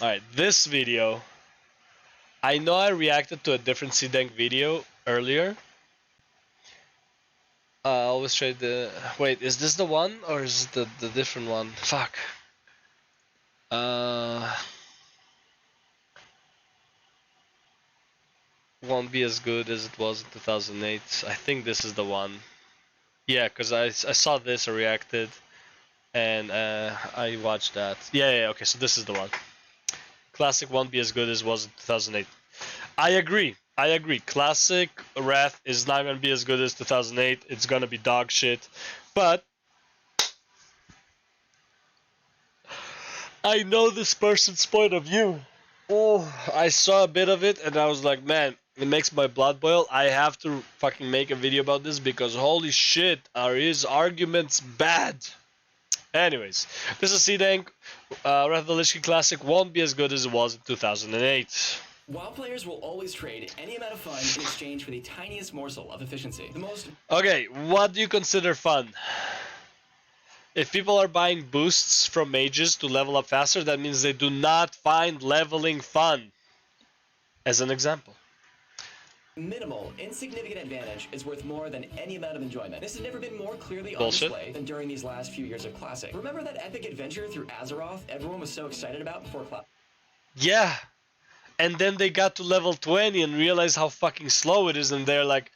Alright, this video, I know I reacted to a different CDank video earlier. I always try the... Wait, is this the one or is it the different one? Fuck. Won't be as good as it was in 2008. I think this is the one. Yeah, because I saw this, I reacted, and I watched that. Yeah, okay, so this is the one. Classic won't be as good as it was in 2008. I agree. Classic Wrath is not going to be as good as 2008. It's going to be dog shit. But I know this person's point of view. Oh, I saw a bit of it and I was like, man, it makes my blood boil. I have to fucking make a video about this because holy shit, are his arguments bad. Anyways, this is CDank. Wrath of the Lich King Classic won't be as good as it was in 2008. WoW players will always trade any amount of fun in exchange for the tiniest morsel of efficiency. Okay, what do you consider fun? If people are buying boosts from mages to level up faster, that means they do not find leveling fun. As an example. Minimal, insignificant advantage is worth more than any amount of enjoyment. This has never been more clearly on display than during these last few years of Classic. Remember that epic adventure through Azeroth everyone was so excited about before Classic? Yeah. And then they got to level 20 and realized how fucking slow it is and they're like,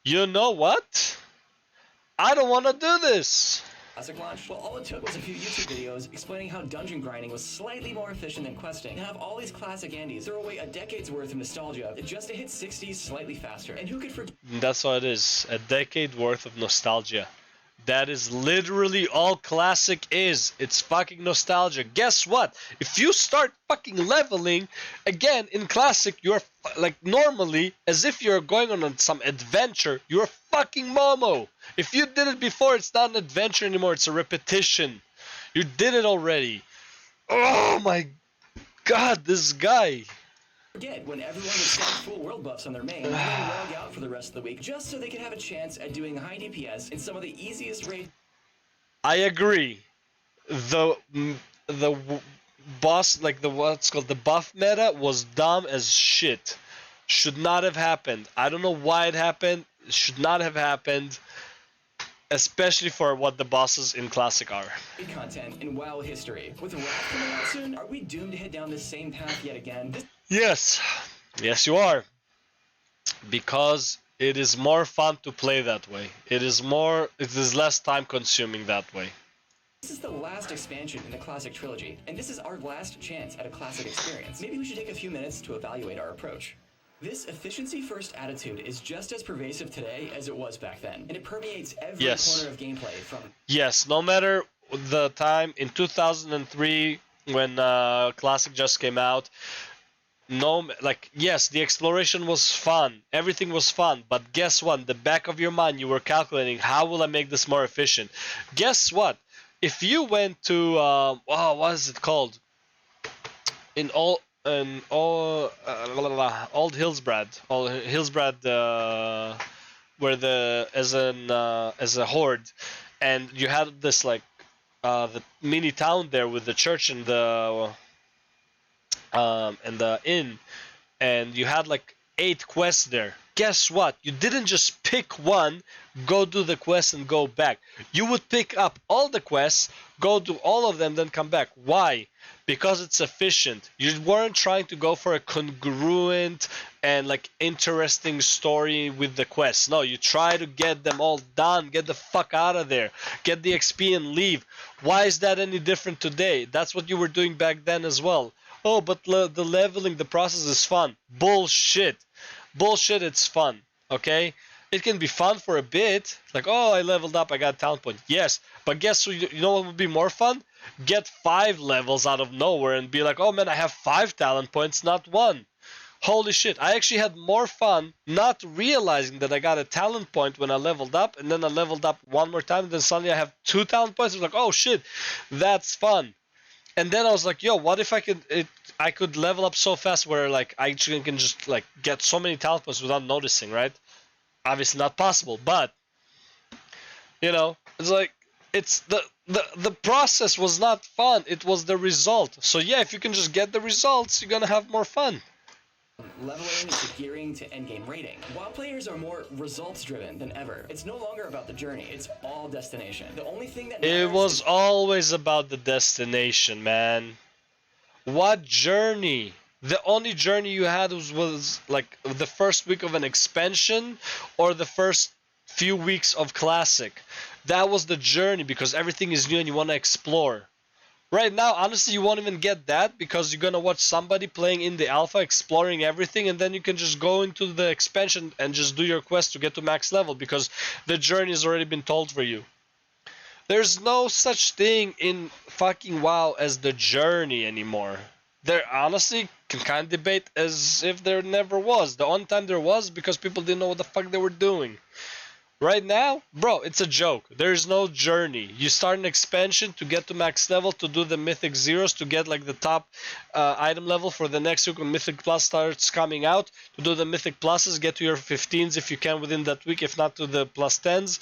you know what? I don't want to do this. Classic launch. Well, all it took was a few YouTube videos explaining how dungeon grinding was slightly more efficient than questing, and have all these classic Andes throw away a decade's worth of nostalgia just to hit 60s slightly faster. And who could forget? That's what it is. A decade worth of nostalgia. That is literally all Classic is. It's fucking nostalgia. Guess what? If you start fucking leveling again in Classic, you're like normally as if you're going on some adventure. You're fucking Momo. If you did it before, it's not an adventure anymore. It's a repetition. You did it already. Oh my god, this guy. Forget when everyone would stack full world buffs on their main and then log out for the rest of the week just so they could have a chance at doing high DPS in some of the easiest raids. I agree. The boss, like what's called the buff meta, was dumb as shit. Should not have happened. I don't know why it happened. It should not have happened. Especially for what the bosses in Classic are. Content in WoW history. With Wrath coming out soon, are we doomed to head down this same path yet again? Yes. Yes, you are. Because it is more fun to play that way. It is less time consuming that way. This is the last expansion in the Classic trilogy, and this is our last chance at a Classic experience. Maybe we should take a few minutes to evaluate our approach. This efficiency-first attitude is just as pervasive today as it was back then, and it permeates every corner of gameplay from... Yes, no matter the time, in 2003, when Classic just came out, yes, the exploration was fun, everything was fun, but guess what? In the back of your mind, you were calculating, how will I make this more efficient? Guess what? If you went to, what is it called? Old Hillsbrad, where as a horde, and you had this like the mini town there with the church and the inn, and you had like 8 quests there. Guess what? You didn't just pick one, go do the quest and go back. You would pick up all the quests, go do all of them, then come back. Why? Because it's efficient. You weren't trying to go for a congruent and like interesting story with the quests. No, you try to get them all done, get the fuck out of there, get the XP and leave. Why is that any different today? That's what you were doing back then as well. Oh, but the leveling, the process is fun. Bullshit. Bullshit, it's fun. Okay? It can be fun for a bit. Like, oh, I leveled up, I got a talent point. Yes, but guess what? You know what would be more fun? Get 5 levels out of nowhere and be like, oh man, I have 5 talent points, not 1. Holy shit, I actually had more fun not realizing that I got a talent point when I leveled up, and then I leveled up one more time, and then suddenly I have 2 talent points. I was like, oh shit, that's fun. And then I was like, yo, what if I could level up so fast where like I actually can just like get so many talent points without noticing, right? Obviously not possible, but you know, it's like the process was not fun, it was the result. So yeah, if you can just get the results, you're gonna have more fun. Leveling to gearing to endgame rating. While players are more results driven than ever, it's no longer about the journey, it's all destination. The only thing that matters It was always about the destination, man. What journey? The only journey you had was like the first week of an expansion or the first few weeks of classic. That was the journey because everything is new and you want to explore. Right now, honestly, you won't even get that because you're gonna watch somebody playing in the alpha, exploring everything, and then you can just go into the expansion and just do your quest to get to max level because the journey has already been told for you. There's no such thing in fucking WoW as the journey anymore. There honestly can kind of debate as if there never was. The only time there was because people didn't know what the fuck they were doing. Right now, bro, it's a joke. There's no journey. You start an expansion to get to max level, to do the mythic zeros, to get like the top item level for the next week when mythic plus starts coming out, to do the mythic pluses, get to your 15s if you can within that week, if not to the plus 10s.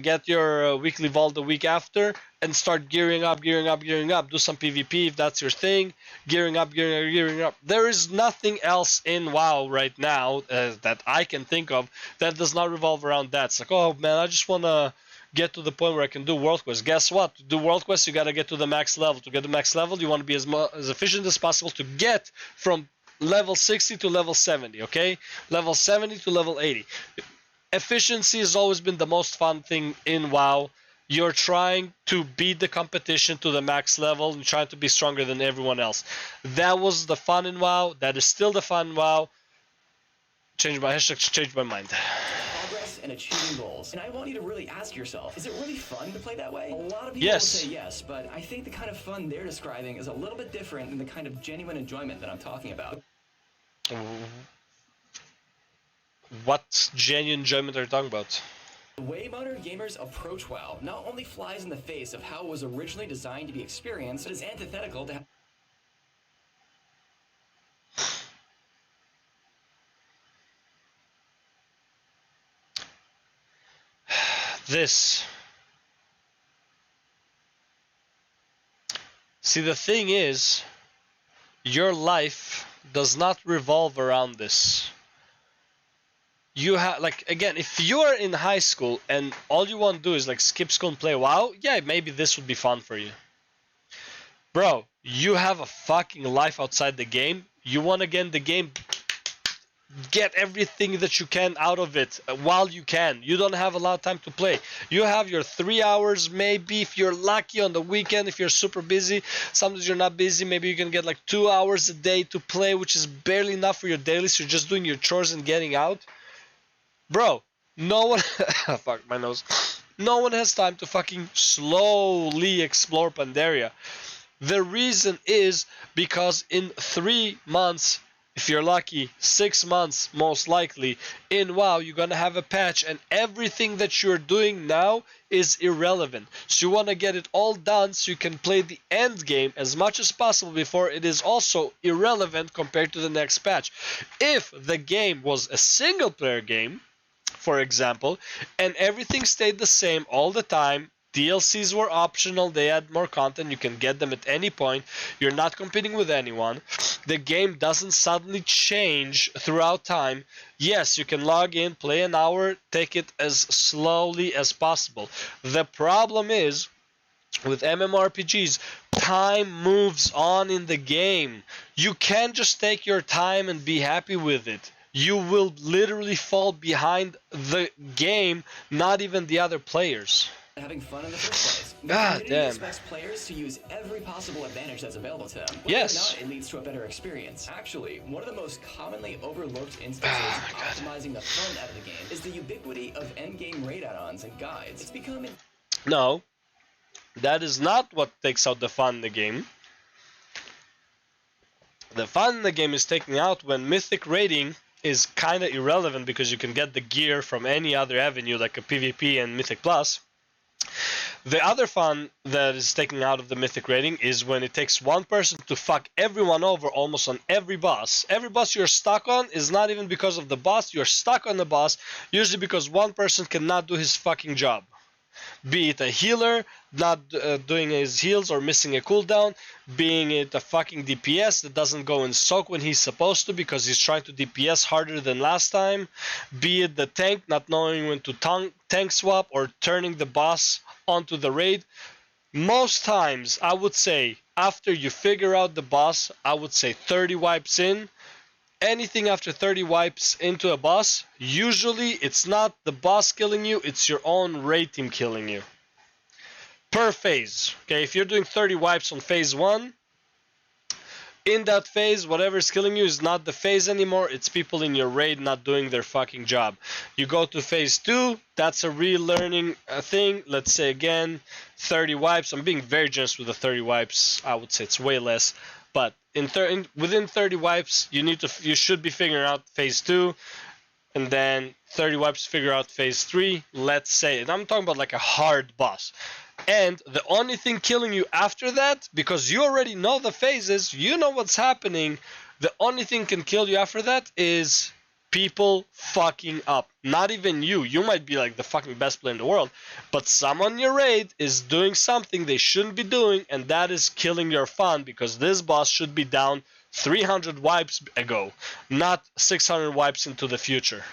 Get your weekly vault the week after, and start gearing up, gearing up, gearing up. Do some PvP if that's your thing. Gearing up, gearing up, gearing up. There is nothing else in WoW right now that I can think of that does not revolve around that. It's like, oh man, I just want to get to the point where I can do world quests. Guess what? To do world quests, you got to get to the max level. To get to max level, you want to be as efficient as possible to get from level 60 to level 70, okay? Level 70 to level 80. Efficiency has always been the most fun thing in WoW. You're trying to beat the competition to the max level and trying to be stronger than everyone else. That was the fun in WoW. That is still the fun in WoW. Changed my mind. progress and achieving goals. And I want you to really ask yourself, is it really fun to play that way? A lot of people Yes. will say yes, but I think the kind of fun they're describing is a little bit different than the kind of genuine enjoyment that I'm talking about. What genuine enjoyment are you talking about? The way modern gamers approach WoW not only flies in the face of how it was originally designed to be experienced, but is antithetical to This. See, the thing is, your life does not revolve around this. You have, like, again, if you are in high school and all you want to do is like skip school and play WoW, yeah, maybe this would be fun for you. Bro, you have a fucking life outside the game. You want to get in the game, get everything that you can out of it while you can. You don't have a lot of time to play. You have your 3 hours, maybe if you're lucky on the weekend, if you're super busy. Sometimes you're not busy, maybe you can get like 2 hours a day to play, which is barely enough for your daily, so you're just doing your chores and getting out. Bro, no one fuck my nose. No one has time to fucking slowly explore Pandaria. The reason is because in 3 months, if you're lucky, 6 months most likely, in WoW you're gonna have a patch and everything that you're doing now is irrelevant. So you wanna get it all done so you can play the end game as much as possible before it is also irrelevant compared to the next patch. If the game was a single player game, for example, and everything stayed the same all the time, DLCs were optional, they had more content, you can get them at any point, you're not competing with anyone, the game doesn't suddenly change throughout time. Yes, you can log in, play an hour, take it as slowly as possible. The problem is, with MMORPGs, time moves on in the game. You can't just take your time and be happy with it. You will literally fall behind the game, not even the other players. having fun in the first place. The God community damn. expects players to use every possible advantage that's available to them. Whether Yes. or not it leads to a better experience. Actually, one of the most commonly overlooked instances of optimizing the fun out of the game is the ubiquity of endgame raid add-ons and guides. It's become No, that is not what takes out the fun in the game. The fun in the game is taken out when mythic raiding is kind of irrelevant because you can get the gear from any other avenue like a PvP and Mythic Plus. The other fun that is taken out of the mythic raiding is when it takes one person to fuck everyone over almost on every boss. Every boss you're stuck on is not even because of the boss, you're stuck on the boss, usually because one person cannot do his fucking job. Be it a healer not doing his heals or missing a cooldown, being it a fucking DPS that doesn't go in soak when he's supposed to because he's trying to DPS harder than last time, be it the tank not knowing when to tank swap or turning the boss onto the raid. Most times, I would say, after you figure out the boss, I would say 30 wipes in. Anything after 30 wipes into a boss, usually it's not the boss killing you, it's your own raid team killing you. Per phase. Okay, if you're doing 30 wipes on phase 1, in that phase, whatever is killing you is not the phase anymore, it's people in your raid not doing their fucking job. You go to phase 2, that's a relearning thing. Let's say again, 30 wipes. I'm being very generous with the 30 wipes. I would say it's way less. But within 30 wipes, you should be figuring out phase 2, and then 30 wipes to figure out phase 3, let's say. And I'm talking about like a hard boss. And the only thing killing you after that, because you already know the phases, you know what's happening, the only thing can kill you after that is people fucking up. Not even you. You might be like the fucking best player in the world, but someone in your raid is doing something they shouldn't be doing, and that is killing your fun, because this boss should be down 300 wipes ago, not 600 wipes into the future.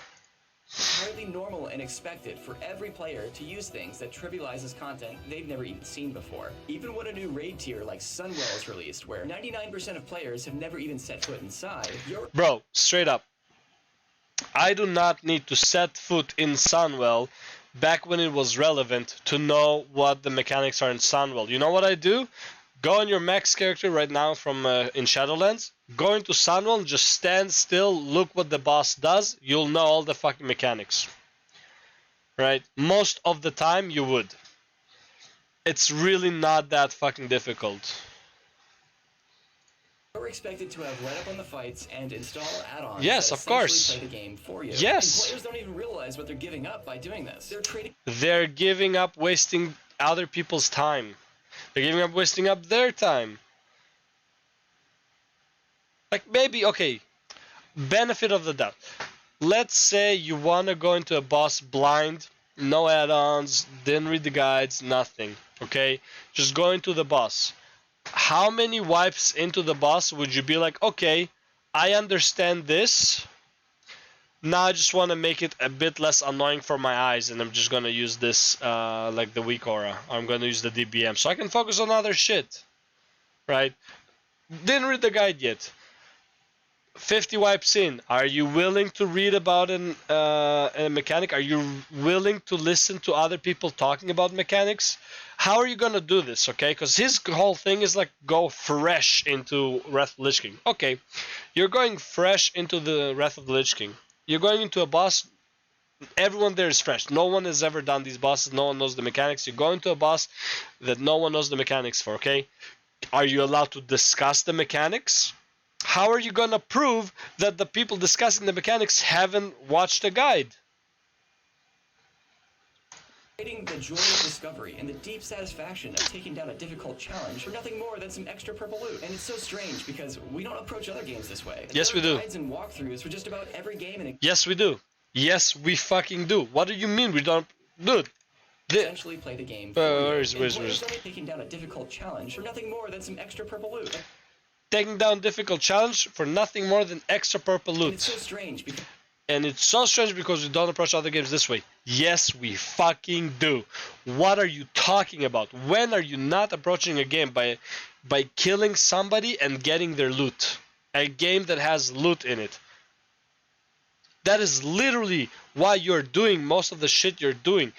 It's highly normal and expected for every player to use things that trivializes content they've never even seen before. Even when a new raid tier like Sunwell is released, where 99% of players have never even set foot inside, Bro, straight up. I do not need to set foot in Sunwell back when it was relevant to know what the mechanics are in Sunwell. You know what I do? Go on your max character right now from in Shadowlands, go into Sunwell, just stand still, look what the boss does, you'll know all the fucking mechanics. Right? Most of the time you would. It's really not that fucking difficult. You're expected to have read up on the fights and install add-ons. Yes, that of course. Play the game for you. Yes. And players don't even realize what they're giving up by doing this. They're giving up, wasting other people's time. They're giving up, wasting up their time. Like maybe, okay, benefit of the doubt. Let's say you want to go into a boss blind, no add-ons, didn't read the guides, nothing, okay? Just go into the boss. How many wipes into the boss would you be like, okay, I understand this. Now I just want to make it a bit less annoying for my eyes, and I'm just going to use this, like the weak aura. I'm going to use the DBM, so I can focus on other shit, right? Didn't read the guide yet. 50 wipes in. Are you willing to read about a mechanic? Are you willing to listen to other people talking about mechanics? How are you going to do this, okay? Because his whole thing is like go fresh into Wrath of the Lich King. Okay, you're going fresh into the Wrath of the Lich King. You're going into a boss, everyone there is fresh. No one has ever done these bosses, no one knows the mechanics. You go into a boss that no one knows the mechanics for, okay? Are you allowed to discuss the mechanics? How are you going to prove that the people discussing the mechanics haven't watched a guide? Creating the joy of discovery and the deep satisfaction of taking down a difficult challenge for nothing more than some extra purple loot. And it's so strange because we don't approach other games this way. Yes, we do. Guides and walkthroughs for just about every game. And yes, we do. Yes, we fucking do. What do you mean we don't? Dude. Essentially play the game. Where's only taking down a difficult challenge for nothing more than some extra purple loot. Taking down difficult challenge for nothing more than extra purple loot. And it's so strange because we don't approach other games this way. Yes, we fucking do. What are you talking about? When are you not approaching a game by killing somebody and getting their loot? A game that has loot in it. That is literally why you're doing most of the shit you're doing.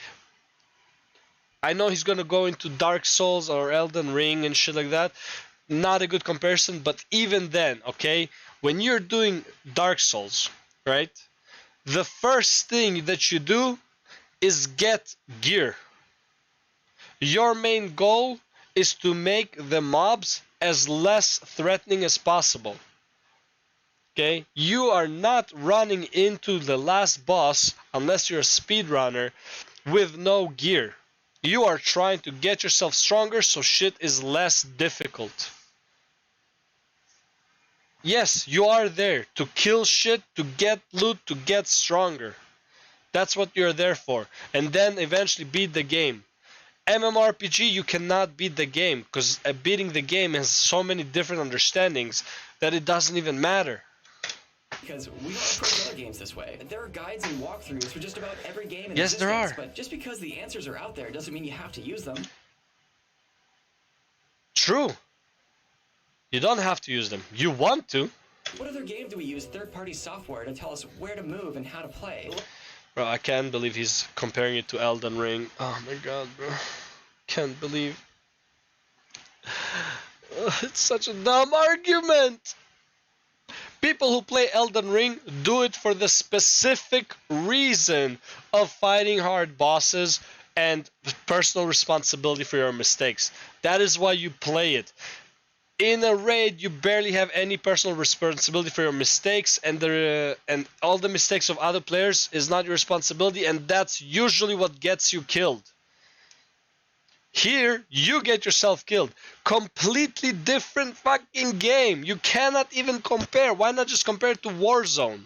I know he's gonna go into Dark Souls or Elden Ring and shit like that. Not a good comparison, but even then, okay, when you're doing Dark Souls, right, the first thing that you do is get gear. Your main goal is to make the mobs as less threatening as possible. Okay, you are not running into the last boss unless you're a speedrunner with no gear. You are trying to get yourself stronger so shit is less difficult. Yes, you are there to kill shit, to get loot, to get stronger. That's what you're there for. And then eventually beat the game. MMORPG, you cannot beat the game, because beating the game has so many different understandings that it doesn't even matter. Because we don't approach other games this way. There are guides and walkthroughs for just about every game in Yes, existence, there are. but just because the answers are out there doesn't mean you have to use them. True. You don't have to use them. You want to. What other game do we use third-party software to tell us where to move and how to play? Bro, I can't believe he's comparing it to Elden Ring. Oh my god, bro. Can't believe. It's such a dumb argument. People who play Elden Ring do it for the specific reason of fighting hard bosses and personal responsibility for your mistakes. That is why you play it. In a raid, you barely have any personal responsibility for your mistakes, and all the mistakes of other players is not your responsibility, and that's usually what gets you killed. Here, you get yourself killed. Completely different fucking game. You cannot even compare. Why not just compare it to Warzone?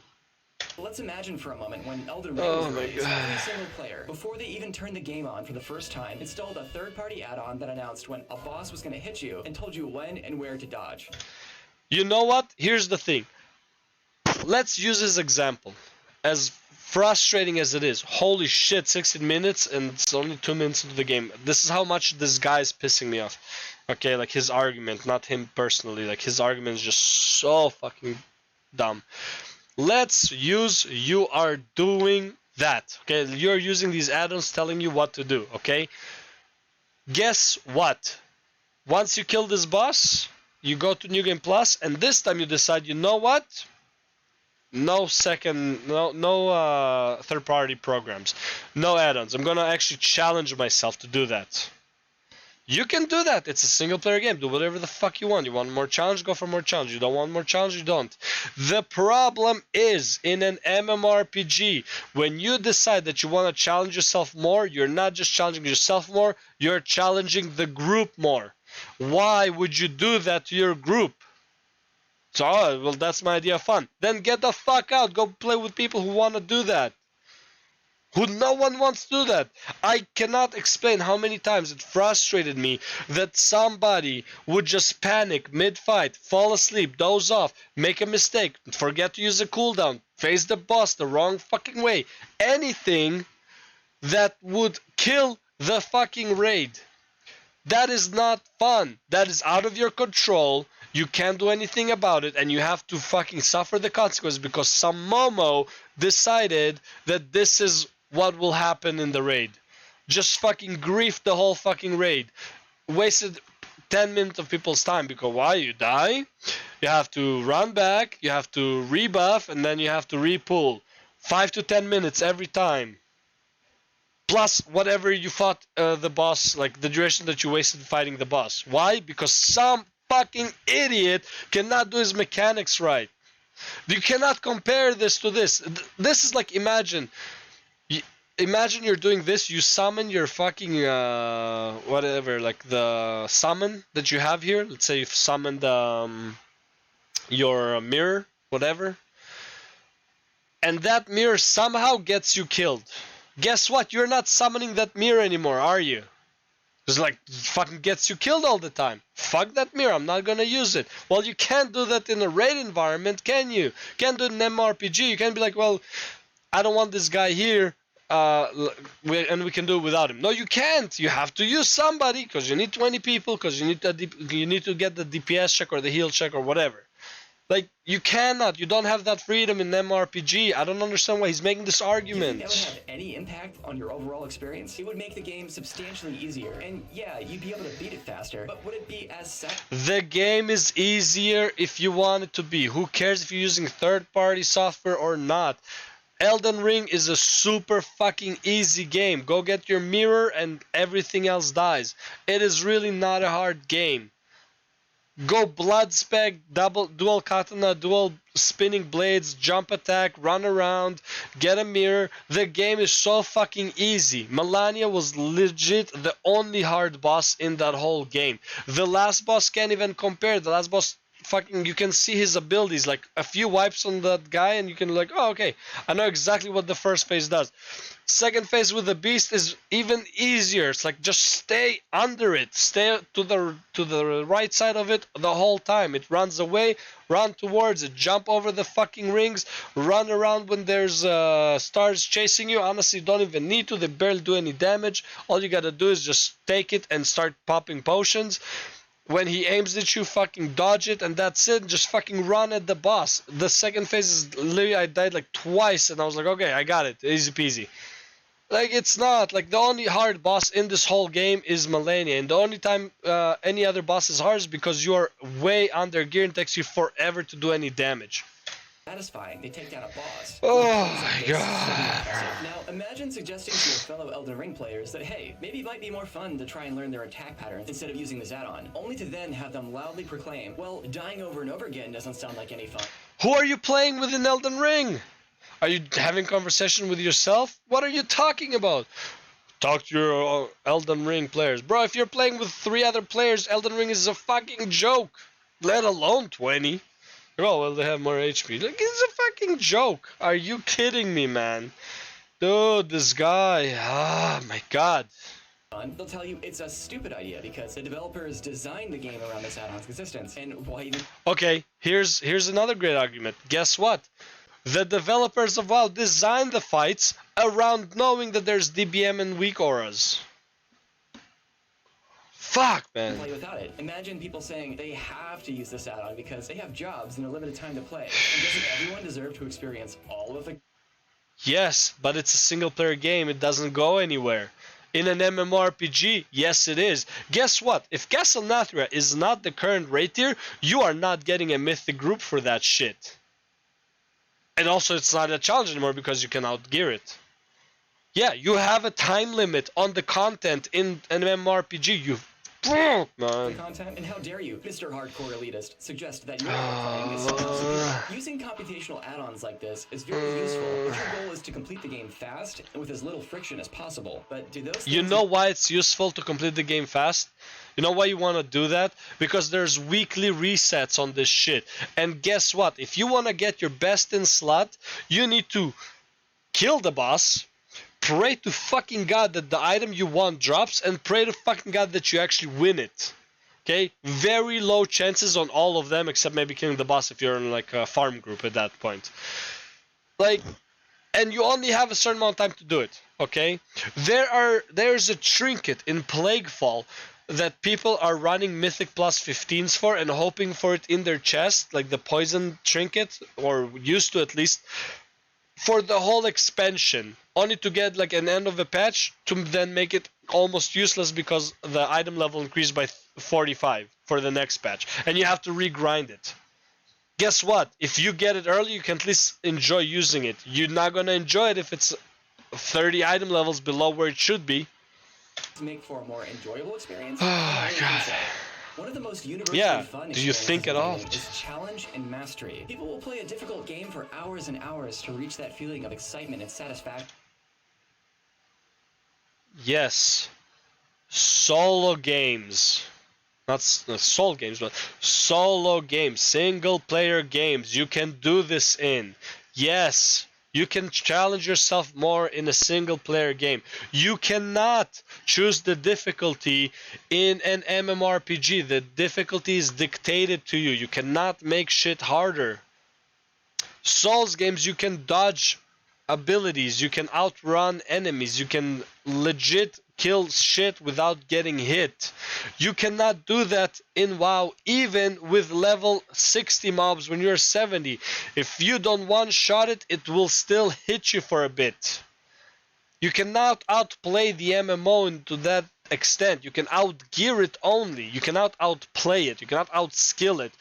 Let's imagine for a moment when Elden Ring was released, every single player, before they even turned the game on for the first time, installed a third-party add-on that announced when a boss was going to hit you and told you when and where to dodge. You know what? Here's the thing. Let's use this example. As frustrating as it is, holy shit, 16 minutes and it's only 2 minutes into the game. This is how much this guy is pissing me off. Okay, like his argument, not him personally. Like his argument is just so fucking dumb. Let's use you are doing that. Okay, you're using these add-ons telling you what to do. Okay, guess what? Once you kill this boss, you go to New Game Plus, and this time you decide, you know what? No third-party programs, no add-ons. I'm gonna actually challenge myself to do that. You can do that. It's a single-player game. Do whatever the fuck you want. You want more challenge? Go for more challenge. You don't want more challenge? You don't. The problem is, in an MMORPG, when you decide that you want to challenge yourself more, you're not just challenging yourself more, you're challenging the group more. Why would you do that to your group? So, well, that's my idea of fun. Then get the fuck out. Go play with people who want to do that. Who no one wants to do that. I cannot explain how many times it frustrated me that somebody would just panic mid-fight, fall asleep, doze off, make a mistake, forget to use a cooldown, face the boss the wrong fucking way. Anything that would kill the fucking raid. That is not fun. That is out of your control. You can't do anything about it, and you have to fucking suffer the consequences because some Momo decided that this is what will happen in the raid. Just fucking grief the whole fucking raid. Wasted 10 minutes of people's time because why? You die, you have to run back, you have to rebuff, and then you have to repull. 5 to 10 minutes every time. Plus whatever you fought the boss, like the duration that you wasted fighting the boss. Why? Because some fucking idiot cannot do his mechanics right. You cannot compare this to this. This is like, imagine you're doing this, you summon your fucking whatever, like the summon that you have here. Let's say you've summoned your mirror, whatever, and that mirror somehow gets you killed. Guess what? You're not summoning that mirror anymore, are you? It's like fucking gets you killed all the time. Fuck that mirror, I'm not gonna use it. Well, you can't do that in a raid environment, can you? You can't do it in an MMORPG. You can't be like, well, I don't want this guy here, and we can do it without him. No, you can't. You have to use somebody because you need 20 people, because you need to get the DPS check or the heal check or whatever. Like, you cannot. You don't have that freedom in MMORPG. I don't understand why he's making this argument. Do you think that would have any impact on your overall experience? It would make the game substantially easier. And yeah, you'd be able to beat it faster, but would it be as satisfying? The game is easier if you want it to be. Who cares if you're using third-party software or not? Elden Ring is a super fucking easy game. Go get your mirror and everything else dies. It is really not a hard game. Go blood spec, dual katana, dual spinning blades, jump attack, run around, get a mirror. The game is so fucking easy. Melania was legit the only hard boss in that whole game. The last boss can't even compare. The last boss fucking, you can see his abilities, like a few wipes on that guy and you can like, oh, okay, I know exactly what the first phase does. Second phase with the beast is even easier. It's like just stay under it, stay to the right side of it the whole time. It runs away, run towards it, jump over the fucking rings, run around when there's stars chasing you. Honestly, you don't even need to. They barely do any damage. All you gotta do is just take it and start popping potions. When he aims at you, fucking dodge it, and that's it. Just fucking run at the boss. The second phase is literally, I died like twice, and I was like, okay, I got it, easy peasy. Like, it's not. Like, the only hard boss in this whole game is Malenia. And the only time any other boss is hard is because you are way under gear and it takes you forever to do any damage. Satisfying. They take down a boss. Oh my god. Now, imagine suggesting to your fellow Elden Ring players that, hey, maybe it might be more fun to try and learn their attack patterns instead of using this add-on, only to then have them loudly proclaim, well, dying over and over again doesn't sound like any fun. Who are you playing with in Elden Ring? Are you having conversation with yourself? What are you talking about? Talk to your Elden Ring players. Bro, if you're playing with 3 other players, Elden Ring is a fucking joke. Let alone 20. Oh, well, they have more HP. Like, it's a fucking joke. Are you kidding me, man? Dude, this guy. Ah, my god. They'll tell you it's a stupid idea because the developers designed the game around this add-on's existence. And why even... Okay, here's another great argument. Guess what? The developers of WoW designed the fights around knowing that there's DBM and weak auras. Fuck, man. Play without it. Imagine people saying they have to use this add-on because they have jobs and a limited time to play. And doesn't everyone deserve to experience all of it? Yes, but it's a single-player game. It doesn't go anywhere. In an MMORPG, yes it is. Guess what? If Castle Nathria is not the current rate tier, you are not getting a mythic group for that shit. And also, it's not a challenge anymore because you can outgear it. Yeah, you have a time limit on the content in an MMORPG. You man. Content, and how dare you, Mr. Hardcore Elitist, suggest that you're playing this. Using computational add-ons like this is very useful if your goal is to complete the game fast and with as little friction as possible. But do those You know why it's useful to complete the game fast? You know why you want to do that? Because there's weekly resets on this shit. And guess what? If you want to get your best in slot, you need to kill the boss, pray to fucking God that the item you want drops, and pray to fucking God that you actually win it. Okay? Very low chances on all of them, except maybe killing the boss if you're in like a farm group at that point. Like, and you only have a certain amount of time to do it. Okay? There's a trinket in Plaguefall that people are running Mythic plus 15s for and hoping for it in their chest, like the poison trinket, or used to at least, for the whole expansion, only to get like an end of a patch to then make it almost useless because the item level increased by 45 for the next patch, and you have to regrind it. Guess what? If you get it early, you can at least enjoy using it. You're not gonna enjoy it if it's 30 item levels below where it should be. To make for a more enjoyable experience. Oh my god. One of the most universally fun do you think at all? is challenge and mastery. People will play a difficult game for hours and hours to reach that feeling of excitement and satisfaction. Yes. Solo games. Not soul games, but solo games. Single player games. You can do this in. Yes. You can challenge yourself more in a single player game. You cannot choose the difficulty in an MMORPG. The difficulty is dictated to you. You cannot make shit harder. Souls games, you can dodge abilities. You can outrun enemies. You can legit kill shit without getting hit. You cannot do that in WoW even with level 60 mobs when you're 70. If you don't one-shot it, it will still hit you for a bit. You cannot outplay the MMO into that extent. You can outgear it only. You cannot outplay it. You cannot outskill it.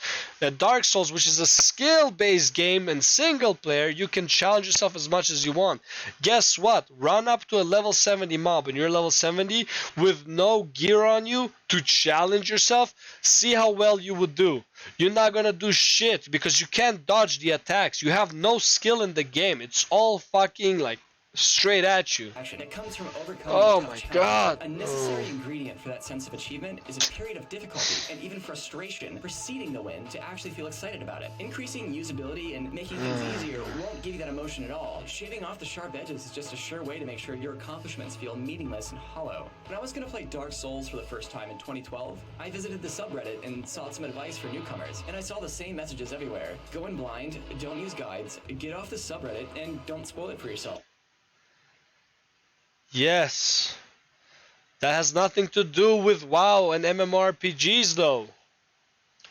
Dark Souls, which is a skill-based game and single player, you can challenge yourself as much as you want. Guess what? Run up to a level 70 mob and you're level 70 with no gear on you to challenge yourself. See how well you would do. You're not gonna do shit because you can't dodge the attacks. You have no skill in the game. It's all fucking like straight at you. action. It comes from overcoming Oh a tough my challenge. god. A necessary ingredient for that sense of achievement is a period of difficulty and even frustration preceding the win to actually feel excited about it. Increasing usability and making things easier won't give you that emotion at all. Shaving off the sharp edges is just a sure way to make sure your accomplishments feel meaningless and hollow. When I was going to play Dark Souls for the first time in 2012, I visited the subreddit and sought some advice for newcomers, and I saw the same messages everywhere. Go in blind, don't use guides, get off the subreddit, and don't spoil it for yourself. Yes. That has nothing to do with WoW and MMORPGs though.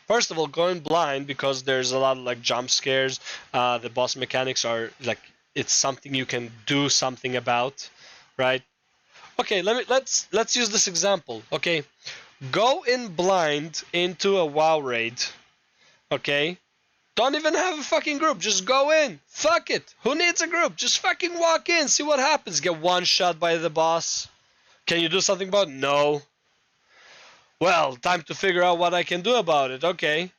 First of all, going blind because there's a lot of like jump scares. The boss mechanics are like it's something you can do something about, right? Okay, let's use this example. Okay, go in blind into a WoW raid. Okay, don't even have a fucking group. Just go in. Fuck it. Who needs a group? Just fucking walk in. See what happens. Get one shot by the boss. Can you do something about it? No. Well, time to figure out what I can do about it. Okay.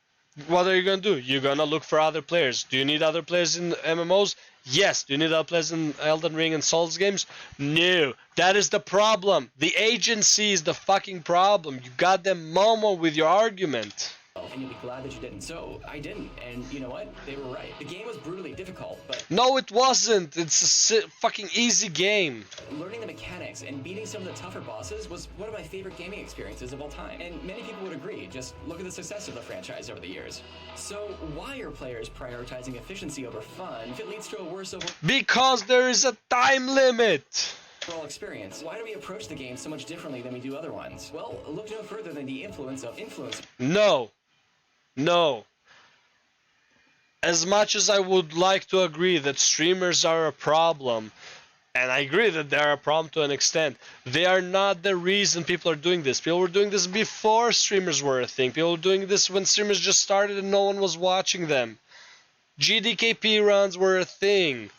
What are you going to do? You're going to look for other players. Do you need other players in MMOs? Yes. Do you need other players in Elden Ring and Souls games? No. That is the problem. The agency is the fucking problem. You got them momo with your argument. And you'll be glad that you didn't. So, I didn't, and you know what? They were right. The game was brutally difficult, but No, it wasn't. It's a fucking easy game. learning the mechanics and beating some of the tougher bosses was one of my favorite gaming experiences of all time. And many people would agree. Just look at the success of the franchise over the years. So, why are players prioritizing efficiency over fun if it leads to a worse Because there is a time limit. overall experience? Why do we approach the game so much differently than we do other ones? Well, look no further than the influence of influencers. No. No. As much as I would like to agree that streamers are a problem, and I agree that they are a problem to an extent, they are not the reason people are doing this. People were doing this before streamers were a thing. People were doing this when streamers just started and no one was watching them. GDKP runs were a thing.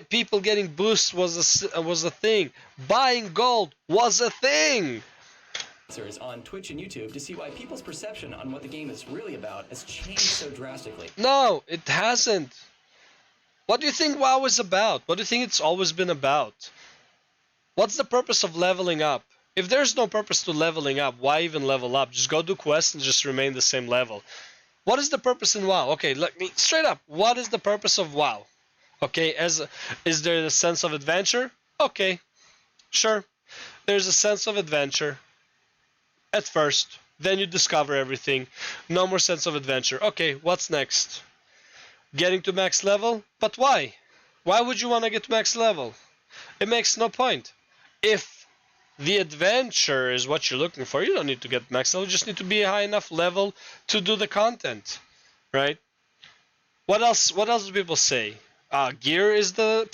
People getting boosts was a thing. Buying gold was a thing. On Twitch and YouTube to see why people's perception on what the game is really about has changed so drastically. No, it hasn't. What do you think WoW is about? What do you think it's always been about? What's the purpose of leveling up? If there's no purpose to leveling up, why even level up? Just go do quests and just remain the same level. What is the purpose in WoW? Okay, straight up, what is the purpose of WoW? Okay, is there a sense of adventure? Okay, sure. There's a sense of adventure. At first, then you discover everything. No more sense of adventure. Okay, what's next? Getting to max level? But why? Why would you want to get to max level? It makes no point. If the adventure is what you're looking for, you don't need to get max level. You just need to be a high enough level to do the content, right? What else do people say? Gear is the...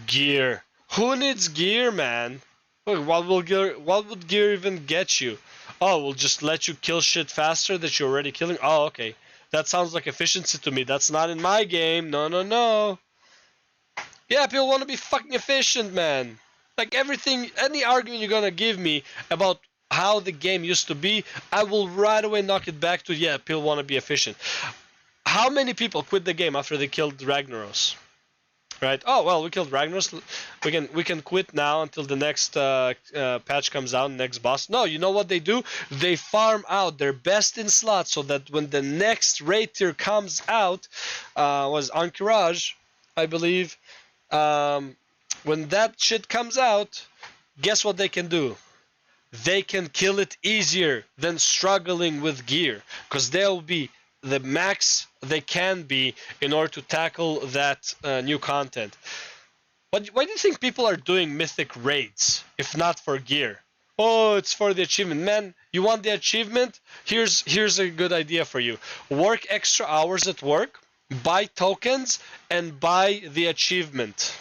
gear. Who needs gear, man? Look, what would gear even get you? Oh, we'll just let you kill shit faster that you're already killing? Oh, okay. That sounds like efficiency to me. That's not in my game. No, no, no. Yeah, people want to be fucking efficient, man. Like everything, any argument you're gonna give me about how the game used to be, I will right away knock it back to, yeah, people want to be efficient. How many people quit the game after they killed Ragnaros? Right? Oh well, we killed Ragnaros. We can quit now until the next patch comes out, next boss. No, you know what they do? They farm out their best in slots so that when the next raid tier comes out, was Ankiraj, I believe. When that shit comes out, guess what they can do? They can kill it easier than struggling with gear, because they'll be the max they can be in order to tackle that new content. Why do you think people are doing mythic raids if not for gear? Oh, it's for the achievement. Man, you want the achievement? Here's a good idea for you. Work extra hours at work, buy tokens, and buy the achievement.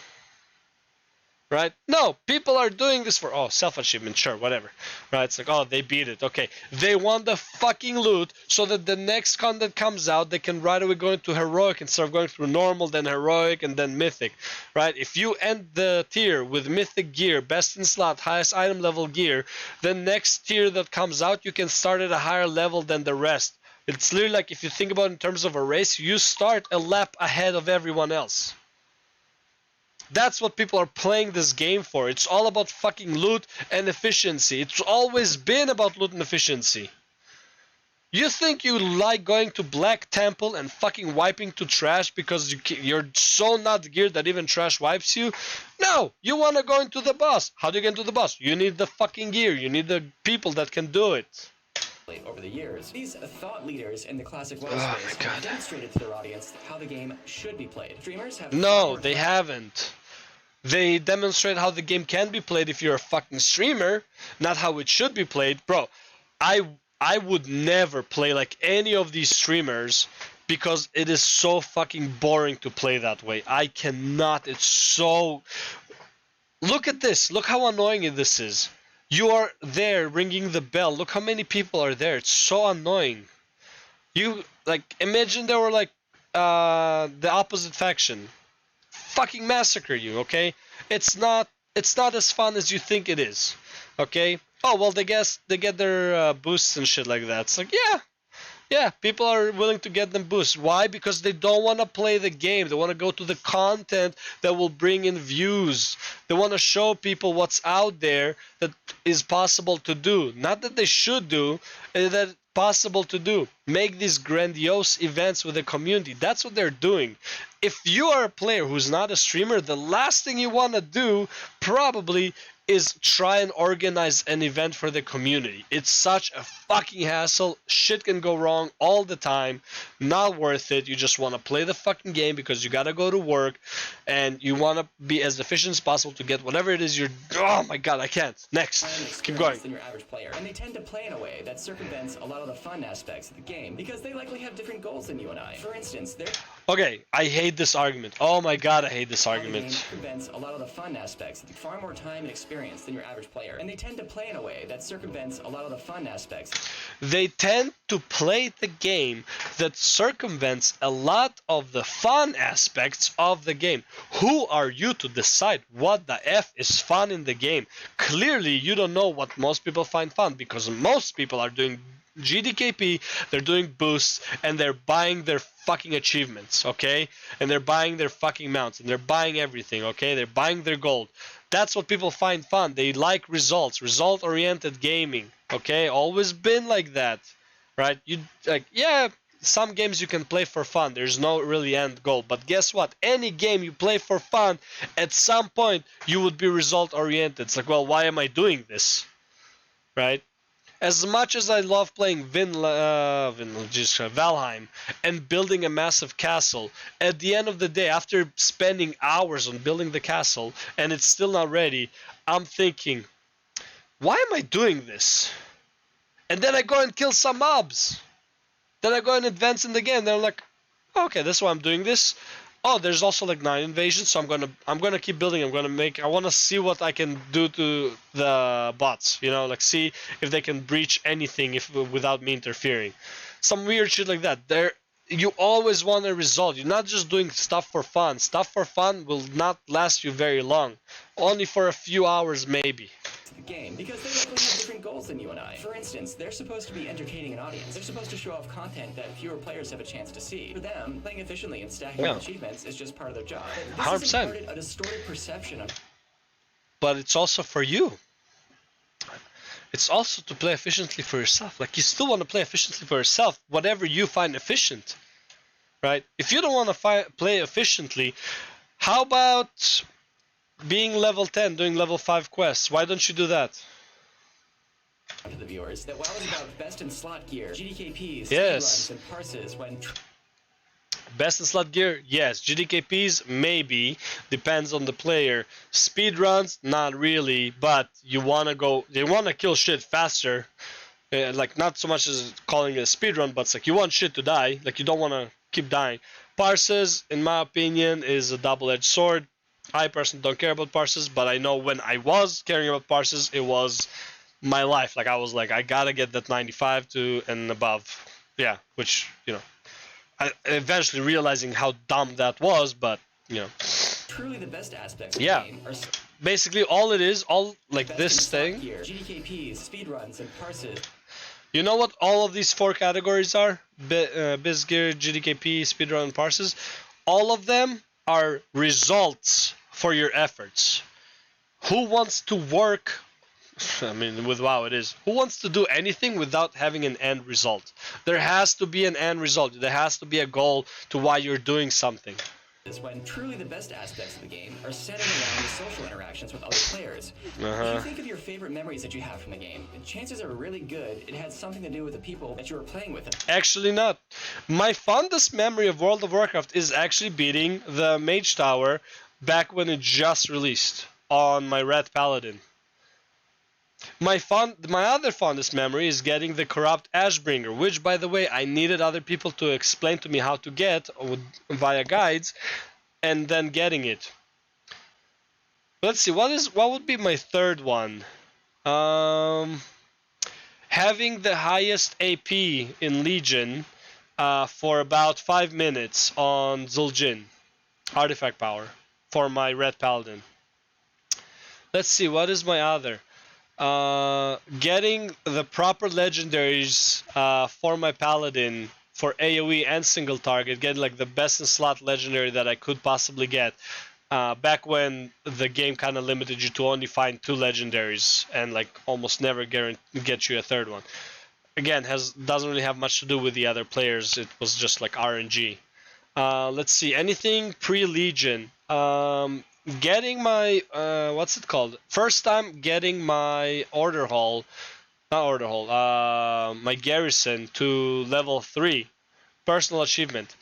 Right? No, people are doing this for, oh, self-achievement, sure, whatever. Right? It's like, oh, they beat it. Okay. They want the fucking loot so that the next content comes out, they can right away go into heroic instead of going through normal, then heroic, and then mythic. Right? If you end the tier with mythic gear, best in slot, highest item level gear, then next tier that comes out, you can start at a higher level than the rest. It's literally like, if you think about it in terms of a race, you start a lap ahead of everyone else. That's what people are playing this game for. It's all about fucking loot and efficiency. It's always been about loot and efficiency. You think you like going to Black Temple and fucking wiping to trash because you're so not geared that even trash wipes you? No! You wanna go into the boss. How do you get into the boss? You need the fucking gear. You need the people that can do it. Over the years, these thought leaders in the classic WoW space have demonstrated to their audience how the game should be played. Streamers have No, they haven't. They demonstrate how the game can be played if you're a fucking streamer, not how it should be played. Bro, I would never play like any of these streamers because it is so fucking boring to play that way. I cannot. It's so... Look at this. Look how annoying this is. You are there ringing the bell. Look how many people are there. It's so annoying. You, like, imagine there were, like, the opposite faction. Fucking massacre you, okay? It's not as fun as you think it is, okay? Oh, well, they get their boosts and shit like that. It's like, yeah, people are willing to get them boosts. Why? Because they don't want to play the game. They want to go to the content that will bring in views. They want to show people what's out there that is possible to do. Not that they should do, that it's possible to do. Make these grandiose events with the community. That's what they're doing. If you are a player who's not a streamer, the last thing you want to do probably is try and organize an event for the community. It's such a fucking hassle. Shit can go wrong all the time. Not worth it. You just want to play the fucking game because you gotta go to work and you want to be as efficient as possible to get whatever it is you're... Oh my god, I can't. Next. Keep going. Than your average player, and they tend to play in a way that circumvents a lot of the fun aspects of the game because they likely have different goals than you and I. For instance, they're... Okay, I hate this argument. Oh my god, I hate this argument. Circumvents a lot of the fun aspects, far more time and experience than your average player, and they tend to play in a way that circumvents a lot of the fun aspects. They tend to play the game that circumvents a lot of the fun aspects of the game. Who are you to decide what the F is fun in the game? Clearly, you don't know what most people find fun because most people are doing GDKP, they're doing boosts, and they're buying their fucking achievements, okay? And they're buying their fucking mounts, and they're buying everything, okay? They're buying their gold. That's what people find fun. They like results, result-oriented gaming, okay? Always been like that, right? You like, yeah, some games you can play for fun. There's no really end goal. But guess what? Any game you play for fun, at some point, you would be result-oriented. It's like, well, why am I doing this, right? As much as I love playing Valheim and building a massive castle, at the end of the day, after spending hours on building the castle and it's still not ready, I'm thinking, why am I doing this? And then I go and kill some mobs. Then I go and advance in the game. Then I'm like, okay, that's why I'm doing this. Oh, there's also like 9 invasions, so I'm gonna keep building. I want to see what I can do to the bots, you know, like see if they can breach anything without me interfering. Some weird shit like that. You always want a result. You're not just doing stuff for fun. Stuff for fun will not last you very long. Only for a few hours maybe. The game because they likely have different goals than you and I. For instance, they're supposed to be entertaining an audience. They're supposed to show off content that fewer players have a chance to see. For them, playing efficiently and stacking achievements is just part of their job. This 100%. has imparted a distorted perception of... But it's also for you. It's also to play efficiently for yourself. Like, you still want to play efficiently for yourself, whatever you find efficient, right? If you don't want to play efficiently, how about being level 10, doing level 5 quests? Why don't you do that? To the viewers, that WoW is about best in slot gear, GDKPs, yes, speedruns, and parses when... Best in slot gear, yes. GDKPs, maybe. Depends on the player. Speedruns, not really. But you wanna go... They wanna kill shit faster. Like, not so much as calling it a speedrun, but it's like you want shit to die. Like, you don't wanna keep dying. Parses, in my opinion, is a double-edged sword. I personally don't care about parses, but I know when I was caring about parses, it was my life. Like, I was like, I gotta get that 95 to and above. Yeah, which, you know, I eventually realizing how dumb that was, but, you know. Truly the best aspects of the game are... Basically, all it is, like this thing. Gear, GDKPs, speedruns, and parses. You know what all of these 4 categories are? Biz gear, GDKP, speedrun, and parses? All of them are results for your efforts. Who wants to work? I mean, with WoW it is. Who wants to do anything without having an end result? There has to be an end result. There has to be a goal to why you're doing something. Is when truly the best aspects of the game are centered around the social interactions with other players. If you think of your favorite memories that you have from the game, chances are really good it had something to do with the people that you were playing with. Actually not. My fondest memory of World of Warcraft is actually beating the Mage Tower back when it just released on my Red Paladin. My other fondest memory is getting the Corrupt Ashbringer, which, by the way, I needed other people to explain to me how to get via guides, and then getting it. Let's see, what would be my third one? Having the highest AP in Legion for about 5 minutes on Zul'jin, artifact power, for my Red Paladin. Let's see, what is my other? Getting the proper legendaries for my Paladin for AoE and single target, getting like the best in slot legendary that I could possibly get. Back when the game kind of limited you to only find 2 legendaries and like almost never get you a third one. Again, doesn't really have much to do with the other players. It was just like RNG. Let's see, anything pre-Legion. Getting my what's it called? First time getting my my garrison to level 3, personal achievement.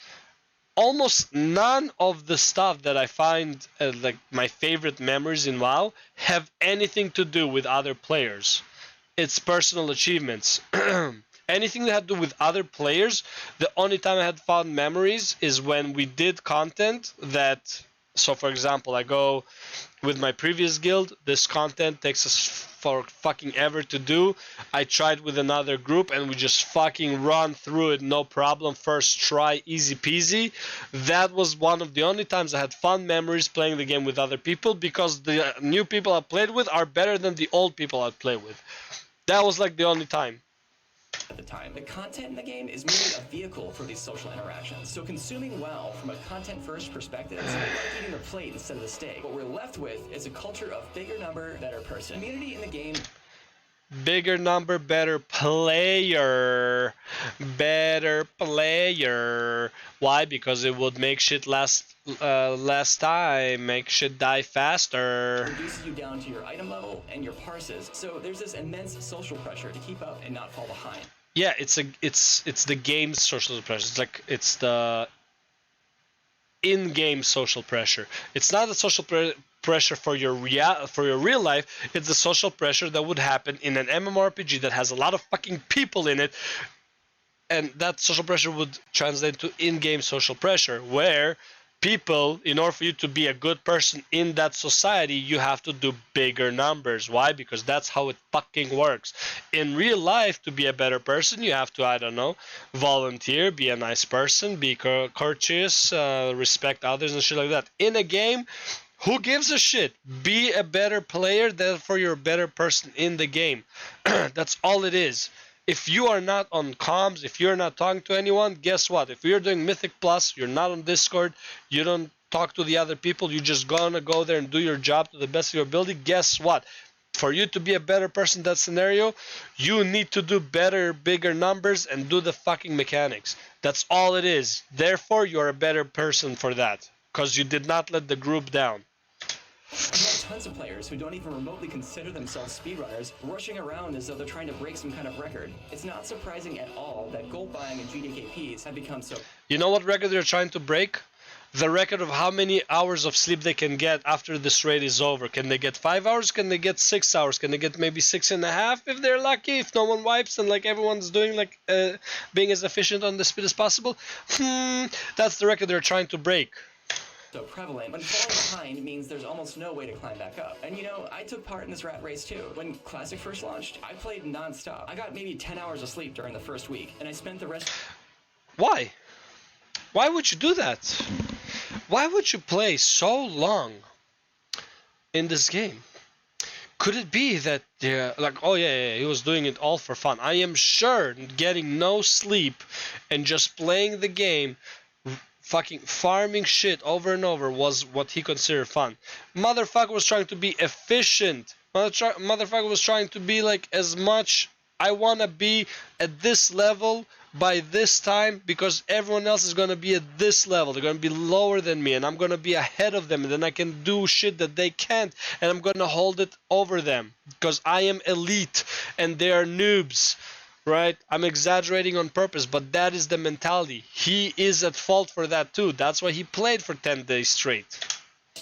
Almost none of the stuff that I find like my favorite memories in WoW have anything to do with other players. It's personal achievements. Anything that had to do with other players, the only time I had fond memories is when we did content that. So, for example, I go with my previous guild. This content takes us for fucking ever to do. I tried with another group and we just fucking run through it, no problem. First try, easy peasy. That was one of the only times I had fun memories playing the game with other people, because the new people I played with are better than the old people I played with. That was like the only time. At the time, the content in the game is merely a vehicle for these social interactions. So consuming WoW from a content-first perspective is like eating the plate instead of the steak. What we're left with is a culture of bigger number, better person. Community in the game. Bigger number, better player. Better player. Why? Because it would make shit last less time, make shit die faster. Reduces you down to your item level and your parses. So there's this immense social pressure to keep up and not fall behind. Yeah, it's the game's social pressure. It's the in-game social pressure. It's not the social pressure for your real life. It's the social pressure that would happen in an MMORPG that has a lot of fucking people in it, and that social pressure would translate to in-game social pressure, where people, in order for you to be a good person in that society, you have to do bigger numbers. Why? Because that's how it fucking works. In real life, to be a better person, you have to, I don't know, volunteer, be a nice person, be courteous, respect others and shit like that. In a game, who gives a shit? Be a better player, therefore you're a better person in the game. That's all it is. If you are not on comms, if you're not talking to anyone, guess what? If you're doing Mythic Plus, you're not on Discord, you don't talk to the other people, you're just gonna go there and do your job to the best of your ability, guess what? For you to be a better person in that scenario, you need to do better, bigger numbers and do the fucking mechanics. That's all it is. Therefore, you're a better person for that, because you did not let the group down. You have tons of players who don't even remotely consider themselves speedrunners, rushing around as though they're trying to break some kind of record. It's not surprising at all that gold buying and GDKPs have become so... You know what record they're trying to break? The record of how many hours of sleep they can get after this raid is over. Can they get 5 hours? Can they get 6 hours? Can they get maybe 6.5 if they're lucky? If no one wipes and like everyone's doing like being as efficient on the speed as possible? That's the record they're trying to break. So prevalent, when falling behind means there's almost no way to climb back up. And you know, I took part in this rat race too. When Classic first launched, I played non-stop. I got maybe 10 hours of sleep during the first week, and I spent the rest... Why? Why would you do that? Why would you play so long in this game? Could it be that, oh yeah, he was doing it all for fun? I am sure getting no sleep and just playing the game fucking farming shit over and over was what he considered fun. Motherfucker was trying to be efficient. Motherfucker was trying to be like, as much I want to be at this level by this time, because everyone else is going to be at this level. They're going to be lower than me, and I'm going to be ahead of them, and then I can do shit that they can't, and I'm going to hold it over them because I am elite and they are noobs. Right? I'm exaggerating on purpose, but that is the mentality. He is at fault for that too. That's why he played for 10 days straight.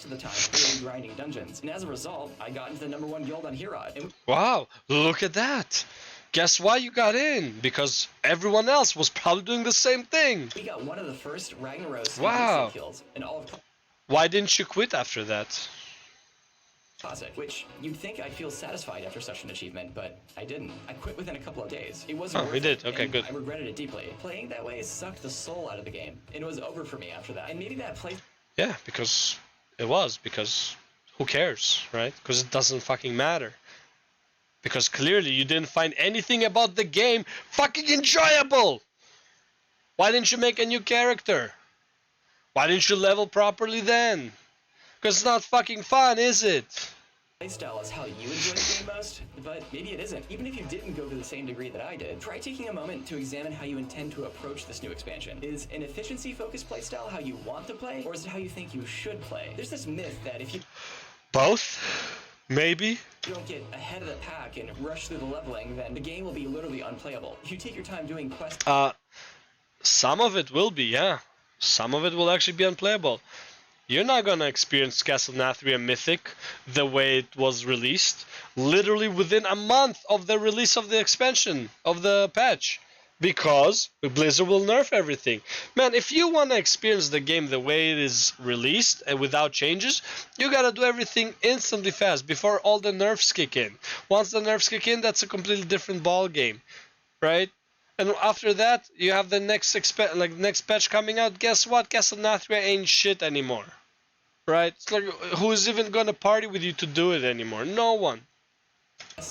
Of the time really grinding dungeons, and as a result, I got into the #1 guild on Herod. Wow, look at that. Guess why you got in? Because everyone else was probably doing the same thing. We got one of the first Ragnaros kills in all of Why didn't you quit after that? Classic, which you'd think I'd feel satisfied after such an achievement, but I didn't. I quit within a couple of days. It wasn't worth we did. it, Okay, good. I regretted it deeply. Playing that way sucked the soul out of the game, and it was over for me after that. And maybe that play... Yeah, because who cares, right? Because it doesn't fucking matter. Because clearly you didn't find anything about the game fucking enjoyable. Why didn't you make a new character? Why didn't you level properly then? Because it's not fucking fun, is it? Playstyle is how you enjoy the game most, but maybe it isn't. Even if you didn't go to the same degree that I did, try taking a moment to examine how you intend to approach this new expansion. Is an efficiency-focused playstyle how you want to play, or is it how you think you should play? There's this myth that if you... Both? Maybe? You don't get ahead of the pack and rush through the leveling, then the game will be literally unplayable. If you take your time doing quests... Some of it will be, yeah. Some of it will actually be unplayable. You're not gonna experience Castle Nathria Mythic the way it was released, literally within a month of the release of the expansion, of the patch. Because Blizzard will nerf everything. Man, if you want to experience the game the way it is released and without changes, you gotta do everything instantly fast before all the nerfs kick in. Once the nerfs kick in, that's a completely different ball game, right? And after that, you have the next next patch coming out. Guess what? Castle Nathria ain't shit anymore, right? It's like, who's even gonna party with you to do it anymore? No one.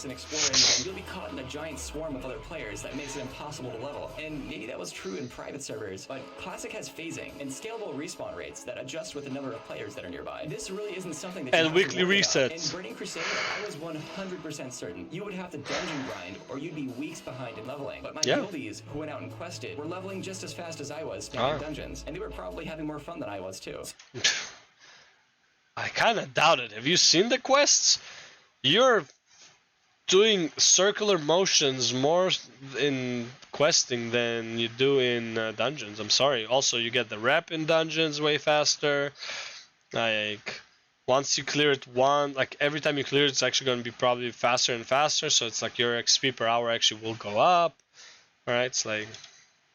And exploring, and you'll be caught in a giant swarm of other players that makes it impossible to level. And maybe that was true in private servers, but Classic has phasing and scalable respawn rates that adjust with the number of players that are nearby. This really isn't something that you have weekly to worry resets. about. In Burning Crusade, I was 100% certain you would have to dungeon grind, or you'd be weeks behind in leveling. But my guildies who went out and quested were leveling just as fast as I was spamming dungeons, and they were probably having more fun than I was too. I kind of doubt it. Have you seen the quests? You're doing circular motions more in questing than you do in dungeons. I'm sorry. Also, you get the rep in dungeons way faster. Like, once you clear it like every time you clear it, it's actually going to be probably faster and faster. So it's like your XP per hour actually will go up. All right, it's like...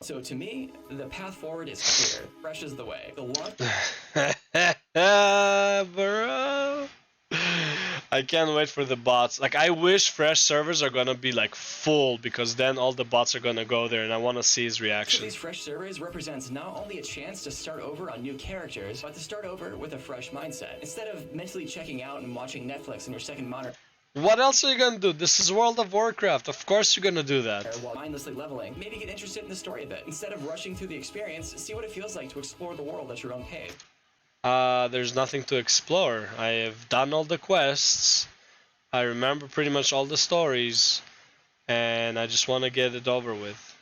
So to me, the path forward is clear. Fresh is the way. Bro. I can't wait for the bots. Like, I wish fresh servers are gonna be like full, because then all the bots are gonna go there and I want to see his reaction. So these fresh servers represents not only a chance to start over on new characters, but to start over with a fresh mindset. Instead of mentally checking out and watching Netflix on your second monitor. What else are you gonna do? This is World of Warcraft. Of course you're gonna do that. While mindlessly leveling, maybe get interested in the story a bit. Instead of rushing through the experience, see what it feels like to explore the world at your own pace. There's nothing to explore. I have done all the quests. I remember pretty much all the stories, and I just want to get it over with.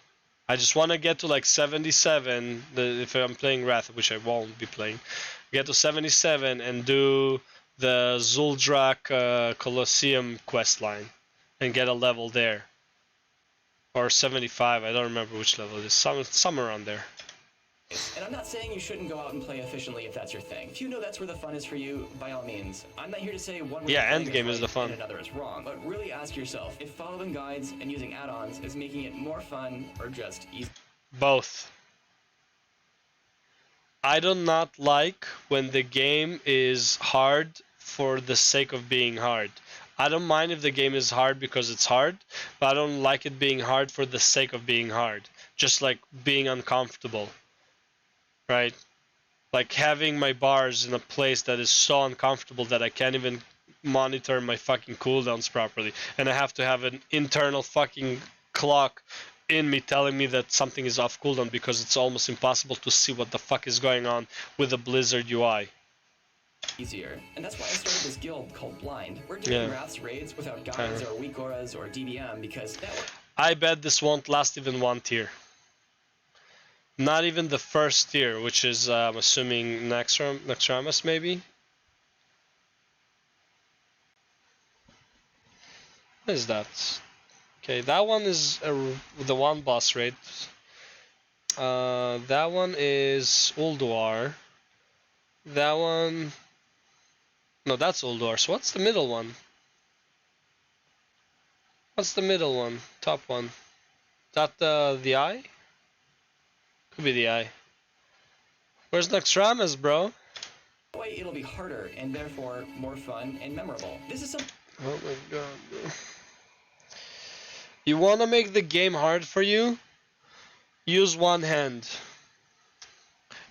I just want to get to like 77, if I'm playing Wrath, which I won't be playing. Get to 77 and do the Zuldrak Colosseum quest line and get a level there. Or 75, I don't remember which level it is, somewhere around there. And I'm not saying you shouldn't go out and play efficiently if that's your thing. If you know that's where the fun is for you, by all means. I'm not here to say one way endgame is the fun and another is wrong, but really ask yourself if following guides and using add-ons is making it more fun or just easy. Both. I do not like when the game is hard for the sake of being hard. I don't mind if the game is hard because it's hard, but I don't like it being hard for the sake of being hard. Just like being uncomfortable. Right? Like having my bars in a place that is so uncomfortable that I can't even monitor my fucking cooldowns properly. And I have to have an internal fucking clock in me telling me that something is off cooldown because it's almost impossible to see what the fuck is going on with the Blizzard UI. Easier. And that's why I started this guild called Blind. We're doing Wrath's raids without guides or weak auras or DBM because that way. I bet this won't last even one tier. Not even the first tier, which is, I'm assuming, Naxxramas maybe? What is that? Okay, that one is the one boss raid. That one is Ulduar. That one... No, that's Ulduar. So what's the middle one? What's the middle one? Top one? Is that the eye? Could be the eye. Where's Naxxramas, bro? That way it'll be harder and therefore more fun and memorable. This is some. Oh my god, bro. You wanna make the game hard for you? Use one hand.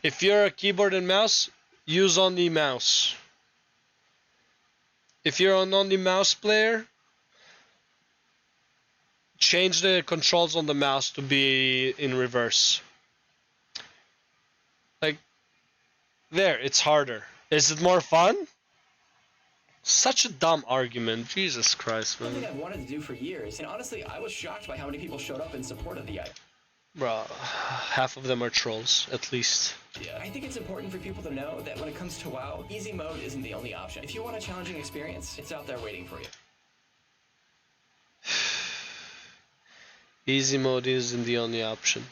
If you're a keyboard and mouse, use only mouse. If you're an only mouse player, change the controls on the mouse to be in reverse. Like, there, it's harder. Is it more fun? Such a dumb argument. Jesus Christ, man. Something I've wanted to do for years, and honestly, I was shocked by how many people showed up in support of the idea. Bro, half of them are trolls, at least. Yeah. I think it's important for people to know that when it comes to WoW, easy mode isn't the only option. If you want a challenging experience, it's out there waiting for you. Easy mode isn't the only option.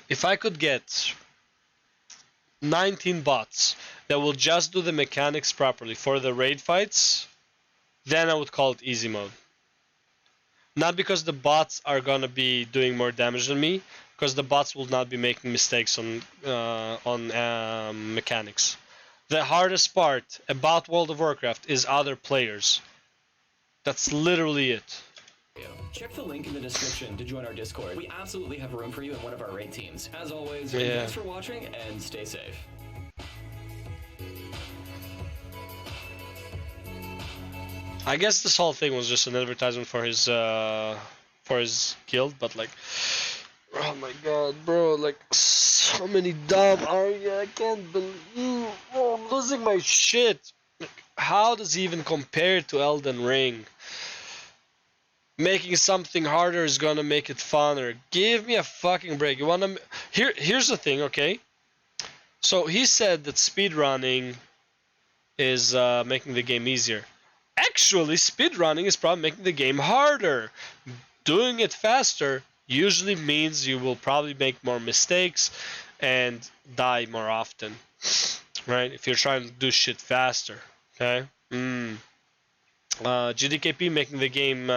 If I could get 19 bots that will just do the mechanics properly for the raid fights, then I would call it easy mode. Not because the bots are gonna be doing more damage than me, because the bots will not be making mistakes on mechanics. The hardest part about World of Warcraft is other players. That's literally it. Check the link in the description to join our Discord. We absolutely have room for you in one of our raid teams. As always, thanks for watching and stay safe. I guess this whole thing was just an advertisement for his guild, but like, oh my god, bro, like, so many dumb I can't believe, oh, I'm losing my shit. Like, how does he even compare to Elden Ring? Making something harder is gonna make it funner. Give me a fucking break. You wanna... Here's the thing, okay? So he said that speedrunning is making the game easier. Actually, speedrunning is probably making the game harder. Doing it faster usually means you will probably make more mistakes and die more often. Right? If you're trying to do shit faster. Okay? GDKP making the game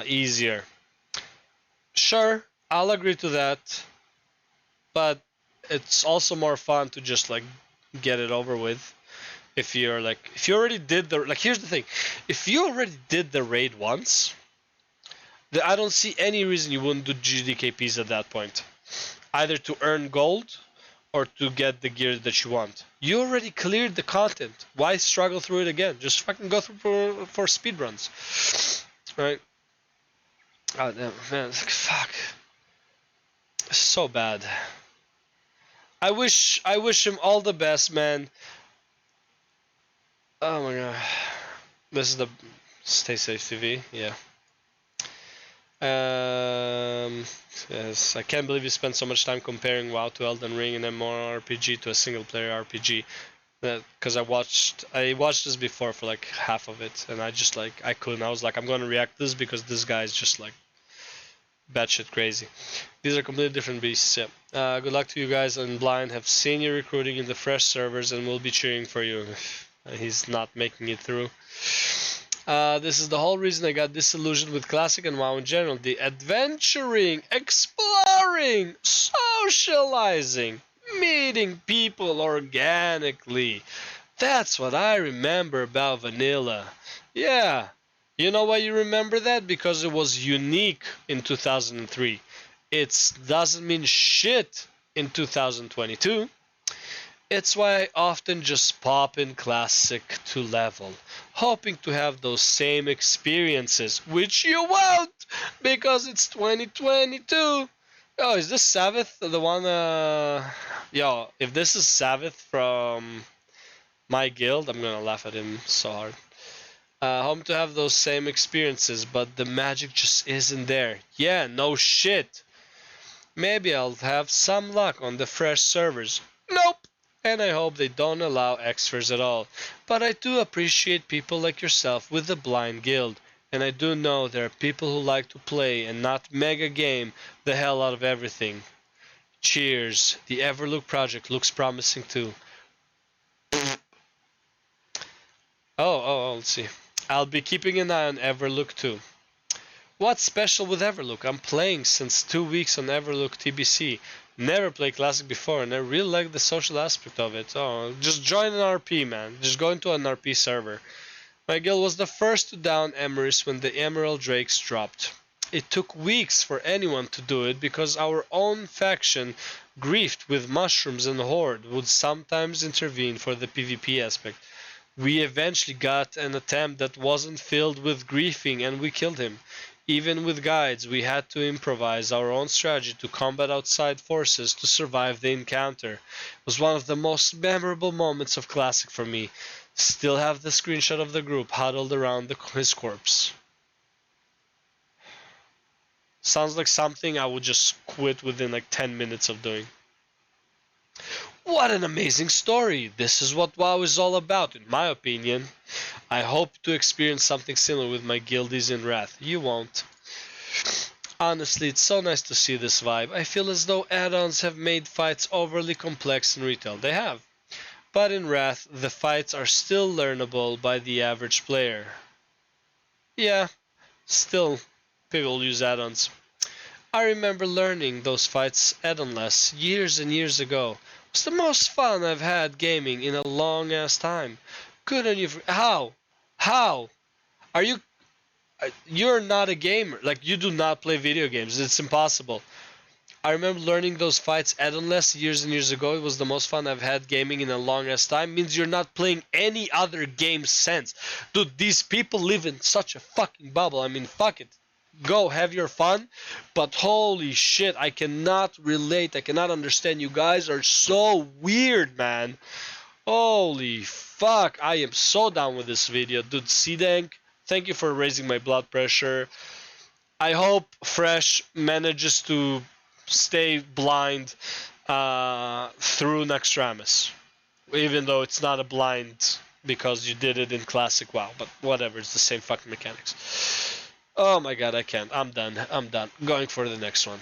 easier. Sure, I'll agree to that, but it's also more fun to just like get it over with. If you already did the, like, here's the thing, if you already did the raid once, then I don't see any reason you wouldn't do GDKPs at that point, either to earn gold or to get the gear that you want. You already cleared the content. Why struggle through it again? Just fucking go through for speedruns. Right? God damn, man, fuck. So bad. I wish him all the best, man. Oh my god. This is the Stay Safe TV, yeah. Yes, I can't believe you spent so much time comparing WoW to Elden Ring and MMORPG to a single player RPG. Because I watched this before for like half of it, and I just like, I couldn't. I was like, I'm gonna react to this because this guy is just like batshit crazy. These are completely different beasts, yeah. Good luck to you guys on Blind. Have seen you recruiting in the fresh servers and we'll be cheering for you. He's not making it through. This is the whole reason I got disillusioned with Classic and WoW in general. The adventuring, exploring, socializing, meeting people organically. That's what I remember about vanilla. Yeah. You know why you remember that? Because it was unique in 2003. It doesn't mean shit in 2022. It's why I often just pop in Classic to level, hoping to have those same experiences, which you won't, because it's 2022. Oh, is this Savith the one, yo, if this is Savith from my guild, I'm gonna laugh at him so hard. Home to have those same experiences, but the magic just isn't there. Yeah, no shit. Maybe I'll have some luck on the fresh servers. Nope. And I hope they don't allow extras at all. But I do appreciate people like yourself with the blind guild. And I do know there are people who like to play and not mega game the hell out of everything. Cheers. The Everlook project looks promising too. Let's see. I'll be keeping an eye on Everlook too. What's special with Everlook? I'm playing since 2 weeks on Everlook TBC. Never played Classic before, and I really like the social aspect of it. Oh, just join an RP, man. Just go into an RP server. My guild was the first to down Emerys when the Emerald Drakes dropped. It took weeks for anyone to do it because our own faction, griefed with mushrooms and horde, would sometimes intervene for the PvP aspect. We eventually got an attempt that wasn't filled with griefing and we killed him. Even with guides, we had to improvise our own strategy to combat outside forces to survive the encounter. It was one of the most memorable moments of Classic for me. Still have the screenshot of the group huddled around his corpse. Sounds like something I would just quit within like 10 minutes of doing. What an amazing story! This is what WoW is all about, in my opinion. I hope to experience something similar with my guildies in Wrath. You won't. Honestly, it's so nice to see this vibe. I feel as though add-ons have made fights overly complex in retail. They have. But in Wrath, the fights are still learnable by the average player. Yeah, still, people use add-ons. I remember learning those fights add-onless years and years ago. It's the most fun I've had gaming in a long ass time. Couldn't you? How? How? Are you? You're not a gamer. Like, you do not play video games. It's impossible. I remember learning those fights add-onless years and years ago. It was the most fun I've had gaming in a long ass time. Means you're not playing any other game since. Dude, these people live in such a fucking bubble. I mean, fuck it. Go have your fun, but holy shit, I cannot relate. I cannot understand. You guys are so weird, man. Holy fuck, I am so down with this video. Dude, CDank, thank you for raising my blood pressure. I hope Fresh manages to stay blind through Naxxramas, even though it's not a blind because you did it in Classic WoW, but whatever, it's the same fucking mechanics. Oh my god, I can't. I'm done. Going for the next one.